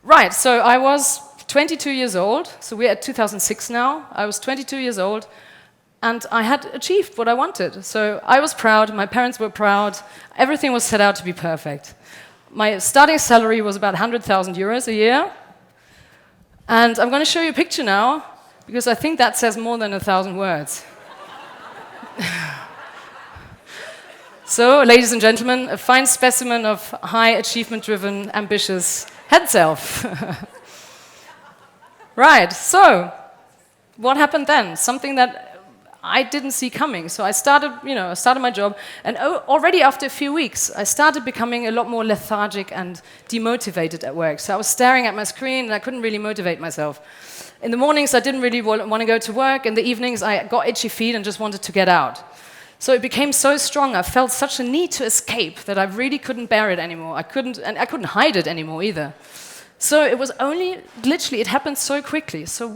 Right, so I was 22 years old, so we're at 2006 now. I was 22 years old, and I had achieved what I wanted. So I was proud, my parents were proud, everything was set out to be perfect. My starting salary was about 100,000 euros a year, and I'm going to show you a picture now, because I think that says more than 1,000 words. So, ladies and gentlemen, a fine specimen of high achievement-driven, ambitious head self. Right, so what happened then? Something that I didn't see coming. So I started my job, and already after a few weeks, I started becoming a lot more lethargic and demotivated at work. So I was staring at my screen, and I couldn't really motivate myself. In the mornings, I didn't really want to go to work. In the evenings, I got itchy feet and just wanted to get out. So it became so strong, I felt such a need to escape that I really couldn't bear it anymore. I couldn't hide it anymore either. So it was only, literally, it happened so quickly. So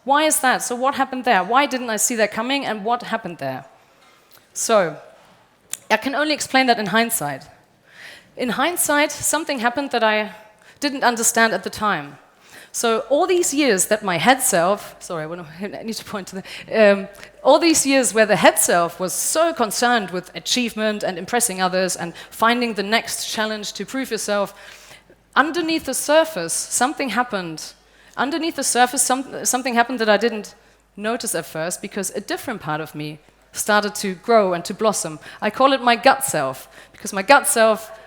why is that? So what happened there? Why didn't I see that coming, and what happened there? So I can only explain that in hindsight. In hindsight, something happened that I didn't understand at the time. So all these years that my head self, sorry, I need to point to the, all these years where the head self was so concerned with achievement and impressing others and finding the next challenge to prove yourself, underneath the surface, something happened. Underneath the surface, something happened that I didn't notice at first, because a different part of me started to grow and to blossom. I call it my gut self, because my gut self,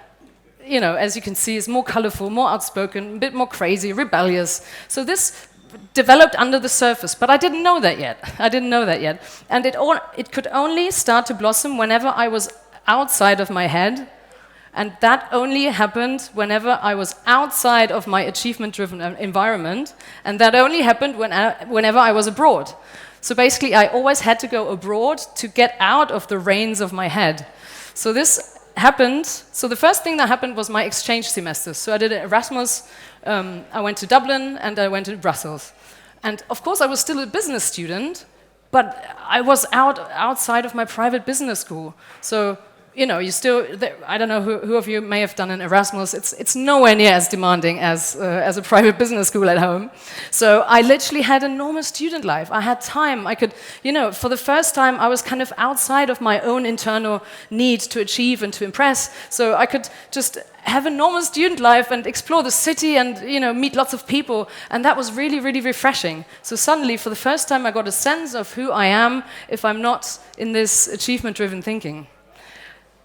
you know, as you can see, is more colorful, more outspoken, a bit more crazy, rebellious. So this developed under the surface, but I didn't know that yet. And it could only start to blossom whenever I was outside of my head, and that only happened whenever I was outside of my achievement-driven environment, and that only happened whenever I was abroad. So basically, I always had to go abroad to get out of the reins of my head. So this happened. So the first thing that happened was my exchange semester. So I did Erasmus, I went to Dublin, and I went to Brussels. And of course, I was still a business student, but I was outside of my private business school. So, you know, I don't know who of you may have done an Erasmus. It's nowhere near as demanding as a private business school at home. So I literally had a normal student life. I had time. I could, you know, for the first time, I was kind of outside of my own internal need to achieve and to impress. So I could just have a normal student life and explore the city and, you know, meet lots of people. And that was really, really refreshing. So suddenly, for the first time, I got a sense of who I am if I'm not in this achievement-driven thinking.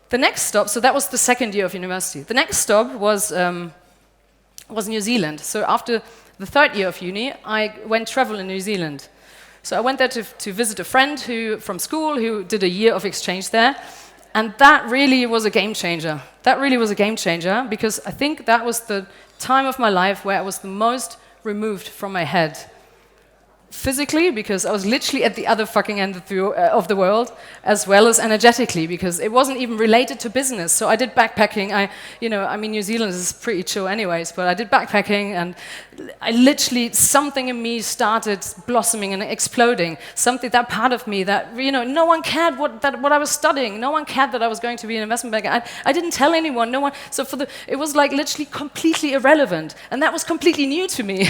The next stop, so that was the second year of university. The next stop was New Zealand. So after the third year of uni, I went travel in New Zealand. So I went there to visit a friend from school who did a year of exchange there. And that really was a game changer. That really was a game changer, because I think that was the time of my life where I was the most removed from my head. Physically, because I was literally at the other fucking end of the world, as well as energetically, because it wasn't even related to business. So I did backpacking. New Zealand is pretty chill anyways, but I did backpacking, and I literally, something in me started blossoming and exploding. That part of me that, you know, no one cared what I was studying. No one cared that I was going to be an investment banker. I didn't tell anyone, no one. So it was like literally completely irrelevant. And that was completely new to me.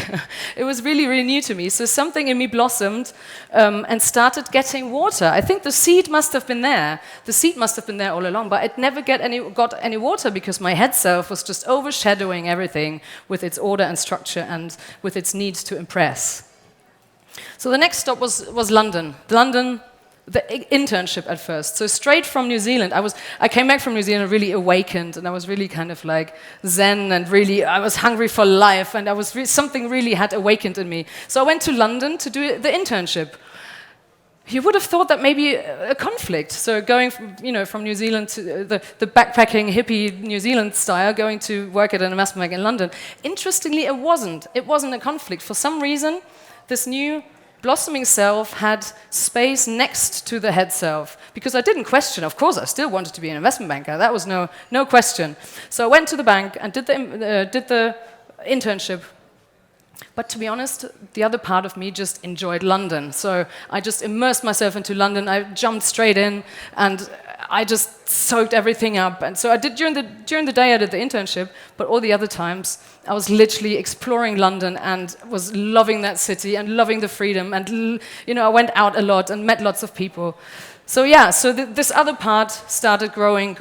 It was really, really new to me. So something in me blossomed and started getting water. I think the seed must have been there. The seed must have been there all along, but it never got any water, because my head self was just overshadowing everything with its order and structure and with its need to impress. So the next stop was London. London, the internship at first. So straight from New Zealand, I came back from New Zealand really awakened, and I was really kind of like zen, and really I was hungry for life, and something really had awakened in me. So I went to London to do the internship. You would have thought that maybe a conflict. So going from New Zealand to the backpacking hippie New Zealand style, going to work at an investment bank in London. Interestingly, it wasn't. It wasn't a conflict. For some reason, this new blossoming self had space next to the head self, because I didn't question. Of course, I still wanted to be an investment banker. That was no question. So I went to the bank and did the internship. But to be honest, the other part of me just enjoyed London. So I just immersed myself into London. I jumped straight in, and I just soaked everything up. And so I did during the day I did the internship, but all the other times I was literally exploring London and was loving that city and loving the freedom. And I went out a lot and met lots of people. So yeah, so this other part started growing,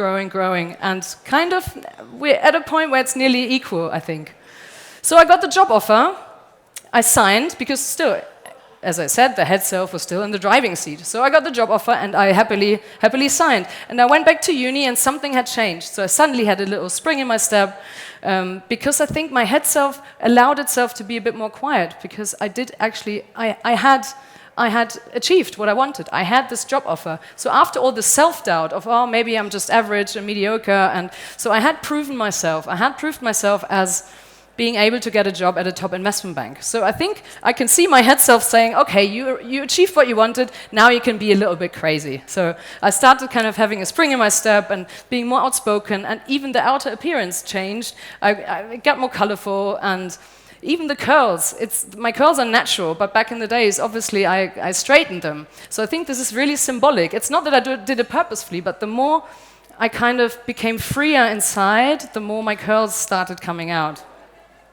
and kind of we're at a point where it's nearly equal, I think. So I got the job offer. I signed because still, as I said, the head self was still in the driving seat. So I got the job offer and I happily signed. And I went back to uni and something had changed. So I suddenly had a little spring in my step because I think my head self allowed itself to be a bit more quiet because I had achieved what I wanted. I had this job offer. So after all the self-doubt of, oh, maybe I'm just average and mediocre, and so I had proven myself. I had proved myself as being able to get a job at a top investment bank. So I think I can see my head self saying, okay, you achieved what you wanted, now you can be a little bit crazy. So I started kind of having a spring in my step and being more outspoken, and even the outer appearance changed. I got more colorful, and even the curls. My curls are natural, but back in the days, obviously, I straightened them. So I think this is really symbolic. It's not that I did it purposefully, but the more I kind of became freer inside, the more my curls started coming out.